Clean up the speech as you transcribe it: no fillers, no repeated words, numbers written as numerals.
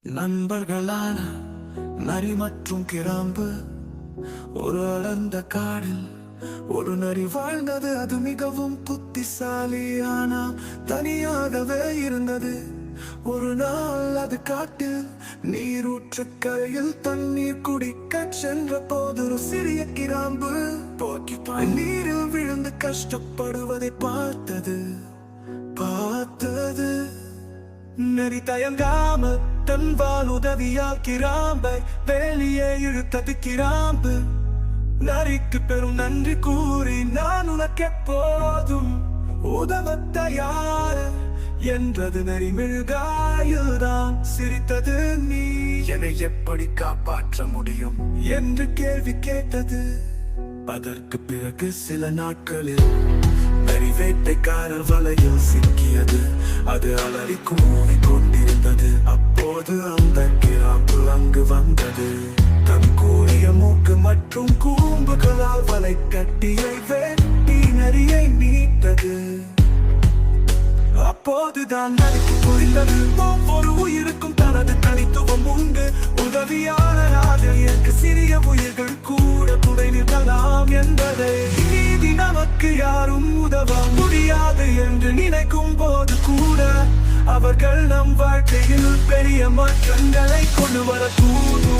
நண்பர்களான நரி மற்றும் கிராம்பு ஒரு அடர்ந்த காடில் ஒரு நரி வாழ்ந்தது. அது மிகவும் புத்திசாலியான தனியாகவே இருந்தது. ஒரு நாள் அது காட்டில் நீரூற்று கரையில் தண்ணீர் குடிக்க சென்ற போது ஒரு சிறிய கிராம்பு போக்கிப்பாய் நீரில் விழுந்து கஷ்டப்படுவதை பார்த்தது. நரி தயங்காமல் தன் வால் உதவியால் கிராம்பை வெளியே இழுத்தது. கிராம்பு நரிக்கு பெரும் நன்றி கூறி, நான் உனக்கு எப்போதும் உதவ தயார் என்றது. நரி மிருகாயுதான் சிரித்தது. நீ என்னை எப்படி காப்பாற்ற முடியும் என்று கேள்வி கேட்டது. அதற்கு பிறகு சில நாட்களில் நரி வேட்டைக்காரர் வலையில் சிக்கியது. அது அலறி கூறி கொண்டிருந்தது. அப்போது அந்த கிராம்பு அங்கு வந்தது. தன் கூறிய மூக்கு மற்றும் கூம்புகளால் வலை கட்டியை வெட்டி நரியை மீட்டது. அப்போதுதான் நரிக்கு புரிந்தது, ஒவ்வொரு உயிருக்கும் தனது தனித்துவம் உண்டு. உதவியாளராக எனக்கு சிறிய உயிர்கள் கூட துணை நிற்கலாம் என்பதை. நீதி நமக்கு யாரும் உதவ முடியாது என்று நினைக்கும் போது கூட அவர்கள் நம் வாழ்க்கையில் பெரிய மாற்றங்களை கொண்டு வரக்கூடும்.